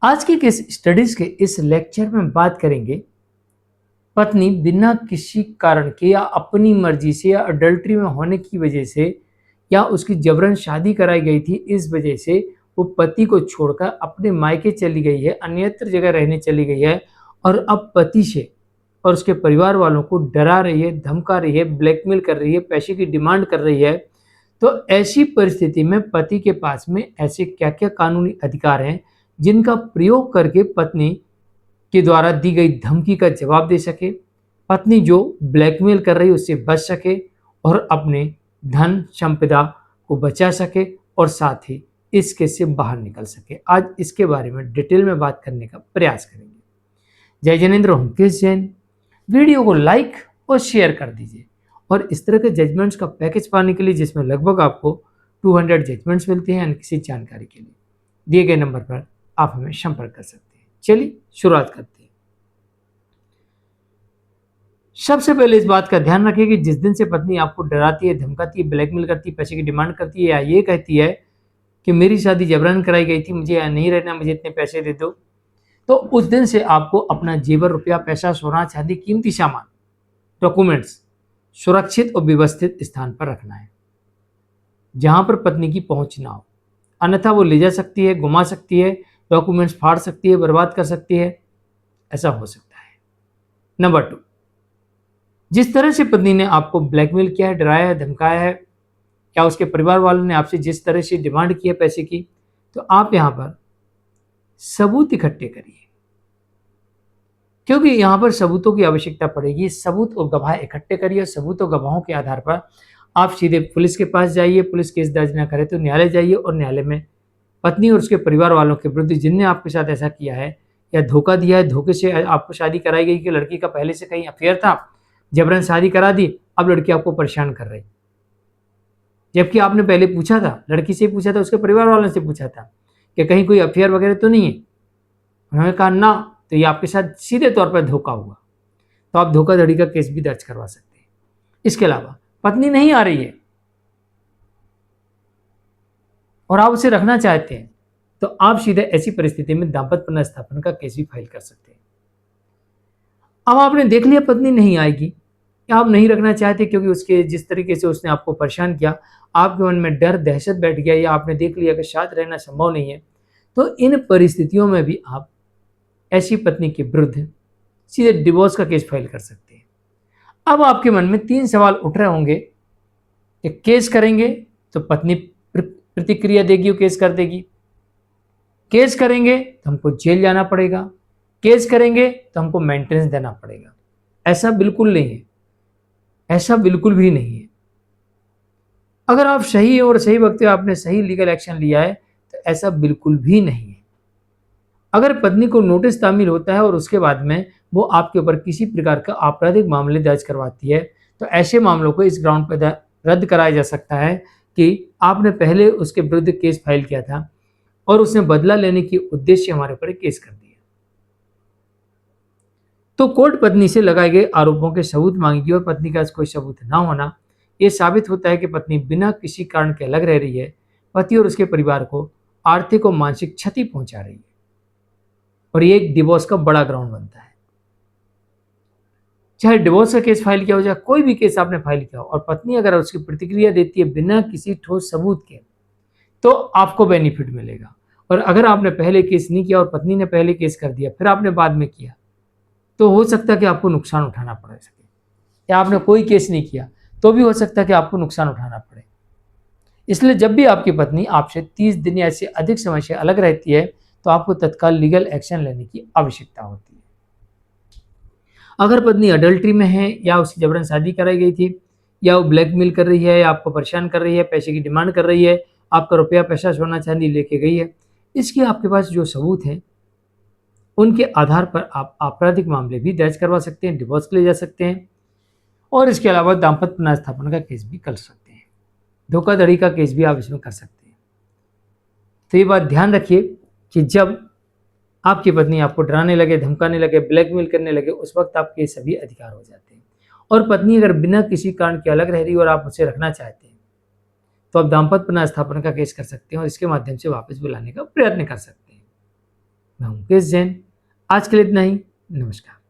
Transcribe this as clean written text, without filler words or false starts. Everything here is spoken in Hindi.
आज की किस स्टडीज के इस लेक्चर में बात करेंगे पत्नी बिना किसी कारण के या अपनी मर्जी से या अडल्ट्री में होने की वजह से या उसकी जबरन शादी कराई गई थी, इस वजह से वो पति को छोड़कर अपने मायके चली गई है, अन्यत्र जगह रहने चली गई है और अब पति से और उसके परिवार वालों को डरा रही है, धमका रही है, ब्लैकमेल कर रही है, पैसे की डिमांड कर रही है। तो ऐसी परिस्थिति में पति के पास में ऐसे क्या क्या कानूनी अधिकार हैं जिनका प्रयोग करके पत्नी के द्वारा दी गई धमकी का जवाब दे सके, पत्नी जो ब्लैकमेल कर रही है उससे बच सके और अपने धन संपदा को बचा सके और साथ ही इस केस से बाहर निकल सके। आज इसके बारे में डिटेल में बात करने का प्रयास करेंगे। जय जैनेन्द्र, हूं केस जैन। वीडियो को लाइक और शेयर कर दीजिए और इस तरह के जजमेंट्स का पैकेज पाने के लिए जिसमें लगभग आपको 200 जजमेंट्स मिलते हैं, किसी जानकारी के लिए दिए गए नंबर पर आप हमें संपर्क कर सकते हैं। चलिए शुरुआत करते हैं। सबसे पहले इस बात का ध्यान रखिए कि जिस दिन से पत्नी आपको डराती है, धमकाती है, ब्लैकमेल करती है, पैसे की डिमांड करती है या ये कहती है कि मेरी शादी जबरन कराई गई थी, मुझे यहाँ नहीं रहना, मुझे इतने पैसे दे दो, तो उस दिन से आपको अपना जेवर, रुपया, पैसा, सोना, चांदी, कीमती सामान, डॉक्यूमेंट्स सुरक्षित और व्यवस्थित स्थान पर रखना है जहां पर पत्नी की पहुंच ना हो, अन्यथा वो ले जा सकती है, घुमा सकती है, डॉक्यूमेंट्स फाड़ सकती है, बर्बाद कर सकती है, ऐसा हो सकता है। नंबर 2, जिस तरह से पत्नी ने आपको ब्लैकमेल किया है, डराया है, धमकाया है, या उसके परिवार वालों ने आपसे जिस तरह से डिमांड की है पैसे की, तो आप यहां पर सबूत इकट्ठे करिए क्योंकि यहां पर सबूतों की आवश्यकता पड़ेगी। सबूत और गवाह इकट्ठे करिए। सबूत और गवाहों के आधार पर आप सीधे पुलिस के पास जाइए। पुलिस केस दर्ज ना करे तो न्यायालय जाइए और न्यायालय में पत्नी और उसके परिवार वालों के विरुद्ध जिनने आपके साथ ऐसा किया है या धोखा दिया है, धोखे से आपको शादी कराई गई कि लड़की का पहले से कहीं अफेयर था, जबरन शादी करा दी, अब लड़की आपको परेशान कर रही, जबकि आपने पहले पूछा था, लड़की से पूछा था, उसके परिवार वालों से पूछा था कि कहीं कोई अफेयर वगैरह तो नहीं है। उन्होंने कहा ना, तो ये आपके साथ सीधे तौर पर धोखा हुआ, तो आप धोखाधड़ी का केस भी दर्ज करवा सकते हैं। इसके अलावा पत्नी नहीं आ रही है और आप उसे रखना चाहते हैं तो आप सीधे ऐसी परिस्थिति में दाम्पत्य पुनर्स्थापन का केस भी फाइल कर सकते हैं। अब आपने देख लिया पत्नी नहीं आएगी या आप नहीं रखना चाहते क्योंकि उसके जिस तरीके से उसने आपको परेशान किया, आपके मन में डर, दहशत बैठ गया, या आपने देख लिया कि साथ रहना संभव नहीं है, तो इन परिस्थितियों में भी आप ऐसी पत्नी के विरुद्ध सीधे डिवोर्स का केस फाइल कर सकते हैं। अब आपके मन में 3 सवाल उठ रहे होंगे कि केस करेंगे तो पत्नी प्रतिक्रिया देगी और केस कर देगी, केस करेंगे तो हमको जेल जाना पड़ेगा, केस करेंगे तो हमको मेंटेनेंस देना पड़ेगा। ऐसा बिल्कुल नहीं है, ऐसा बिल्कुल भी नहीं है। अगर आप सही और सही वक्त पे आपने सही लीगल एक्शन लिया है तो ऐसा बिल्कुल भी नहीं है। अगर पत्नी को नोटिस तामील होता है और उसके बाद में वो आपके ऊपर किसी प्रकार का आपराधिक मामले दर्ज करवाती है तो ऐसे मामलों को इस ग्राउंड पर रद्द कराया जा सकता है कि आपने पहले उसके विरुद्ध केस फाइल किया था और उसने बदला लेने की उद्देश्य हमारे ऊपर केस कर दिया, तो कोर्ट पत्नी से लगाए गए आरोपों के सबूत मांगेगी और पत्नी का कोई सबूत ना होना यह साबित होता है कि पत्नी बिना किसी कारण के अलग रह रही है, पति और उसके परिवार को आर्थिक और मानसिक क्षति पहुंचा रही है और ये एक डिवोर्स का बड़ा ग्राउंड बनता है। चाहे डिवोर्स का केस फाइल किया हो, चाहे कोई भी केस आपने फाइल किया हो, और पत्नी अगर उसकी प्रतिक्रिया देती है बिना किसी ठोस सबूत के तो आपको बेनिफिट मिलेगा। और अगर आपने पहले केस नहीं किया और पत्नी ने पहले केस कर दिया फिर आपने बाद में किया तो हो सकता है कि आपको नुकसान उठाना पड़ सके, या आपने कोई केस नहीं किया तो भी हो सकता है कि आपको नुकसान उठाना पड़े। इसलिए जब भी आपकी पत्नी आपसे 30 दिन या इससे अधिक समय से अलग रहती है तो आपको तत्काल लीगल एक्शन लेने की आवश्यकता होती है। अगर पत्नी अडल्ट्री में है या उसकी जबरन शादी कराई गई थी या वो ब्लैकमेल कर रही है या आपको परेशान कर रही है, पैसे की डिमांड कर रही है, आपका रुपया, पैसा, सोना, चांदी लेके गई है, इसके आपके पास जो सबूत हैं उनके आधार पर आप आपराधिक मामले भी दर्ज करवा सकते हैं, डिवोर्स के लिए जा सकते हैं और इसके अलावा दाम्पत्य पुनर्स्थापन का केस भी कर सकते हैं, धोखाधड़ी का केस भी आप इसमें कर सकते हैं। तो ये बात ध्यान रखिए कि जब आपकी पत्नी आपको डराने लगे, धमकाने लगे, ब्लैकमेल करने लगे, उस वक्त आपके सभी अधिकार हो जाते हैं। और पत्नी अगर बिना किसी कारण के अलग रह रही और आप उसे रखना चाहते हैं तो आप दाम्पत्य पुनर्स्थापन का केस कर सकते हैं और इसके माध्यम से वापस बुलाने का प्रयत्न कर सकते हैं। मैं हूं मुकेश जैन। आज के लिए इतना ही। नमस्कार।